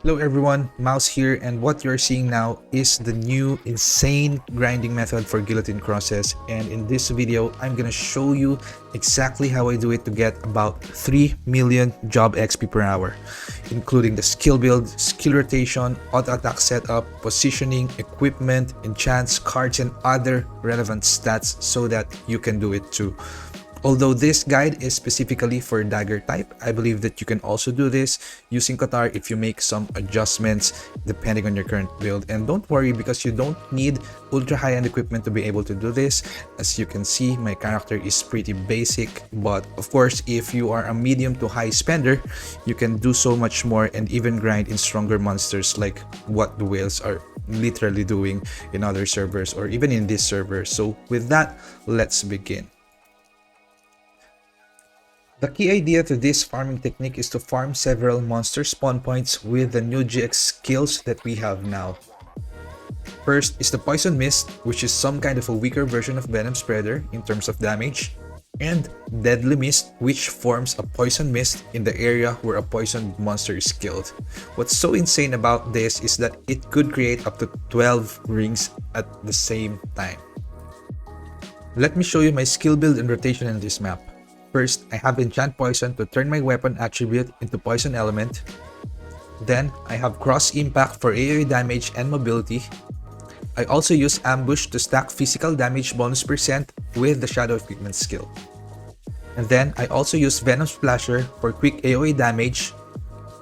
Hello everyone, Mouse here, and what you're seeing now is the new insane grinding method for Guillotine Crosses, and in this video I'm gonna show you exactly how I do it to get about 3 million job XP per hour, including the skill build, skill rotation, auto attack setup, positioning, equipment, enchants, cards, and other relevant stats so that you can do it too. Although this guide is specifically for dagger type, I believe that you can also do this using Qatar if you make some adjustments depending on your current build. And don't worry, because you don't need ultra high-end equipment to be able to do this. As you can see, my character is pretty basic, but of course if you are a medium to high spender, you can do so much more and even grind in stronger monsters like what the whales are literally doing in other servers or even in this server. So with that, let's begin. The key idea to this farming technique is to farm several monster spawn points with the new GX skills that we have now. First is the Poison Mist, which is some kind of a weaker version of Venom Spreader in terms of damage, and Deadly Mist, which forms a poison mist in the area where a poisoned monster is killed. What's so insane about this is that it could create up to 12 rings at the same time. Let me show you my skill build and rotation in this map. First, I have Enchant Poison to turn my weapon attribute into Poison Element. Then, I have Cross Impact for AoE damage and mobility. I also use Ambush to stack physical damage bonus percent with the Shadow Equipment skill. And then, I also use Venom Splasher for quick AoE damage,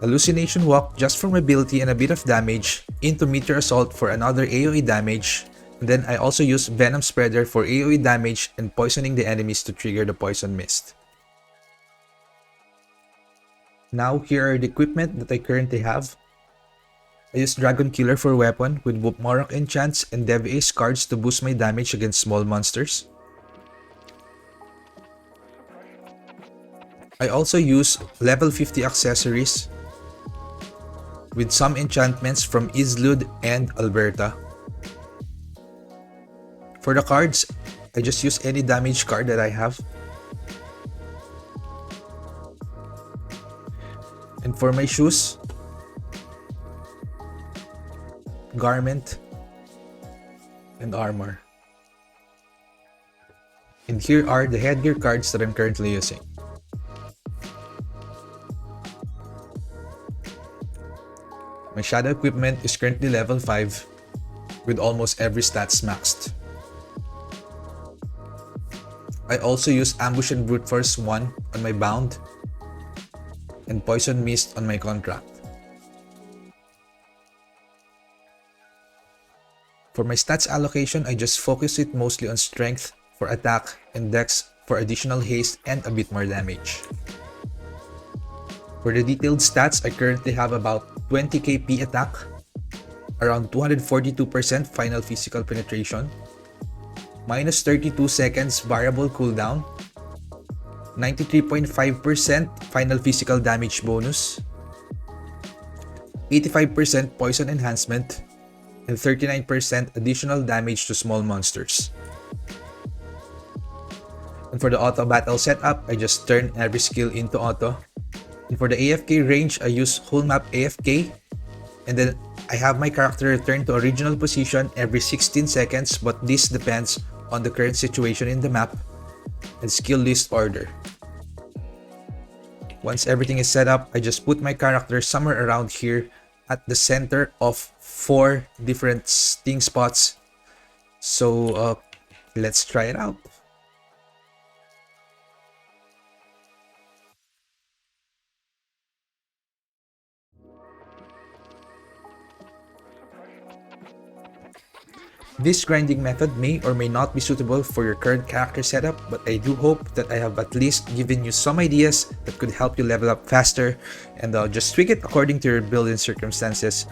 Hallucination Walk just for mobility and a bit of damage, into Meteor Assault for another AoE damage, and then I also use Venom Spreader for AoE damage and poisoning the enemies to trigger the Poison Mist. Now, here are the equipment that I currently have. I use Dragon Killer for weapon with Marok enchants and Dev Ace cards to boost my damage against small monsters. I also use level 50 accessories with some enchantments from Islud and Alberta. For the cards, I just use any damage card that I have. And for my shoes, garment, and armor. And here are the headgear cards that I'm currently using. My shadow equipment is currently level 5 with almost every stats maxed. I also use Ambush and Brute Force 1 on my bound and Poison Mist on my contract. For my stats allocation, I just focus it mostly on strength for attack and dex for additional haste and a bit more damage. For the detailed stats, I currently have about 20 KP attack, around 242% final physical penetration, minus 32 seconds variable cooldown, 93.5% final physical damage bonus, 85% poison enhancement, and 39% additional damage to small monsters. And for the auto battle setup, I just turn every skill into auto. And for the AFK range, I use whole map AFK, and then I have my character return to original position every 16 seconds, but this depends on the current situation in the map and skill list order. Once everything is set up, I just put my character somewhere around here at the center of 4 different sting spots. So let's try it out. This grinding method may or may not be suitable for your current character setup, but I do hope that I have at least given you some ideas that could help you level up faster, and just tweak it according to your build and circumstances.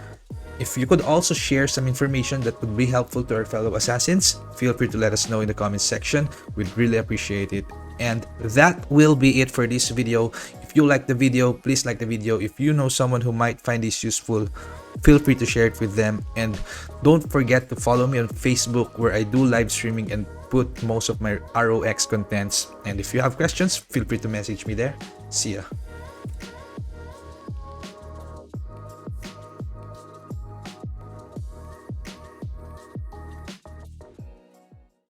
If you could also share some information that would be helpful to our fellow assassins, feel free to let us know in the comments section. We'd really appreciate it. And that will be it for this video. If you like the video, please like the video. If you know someone who might find this useful, feel free to share it with them. And don't forget to follow me on Facebook, where I do live streaming and put most of my ROX contents. And if you have questions, feel free to message me there. See ya.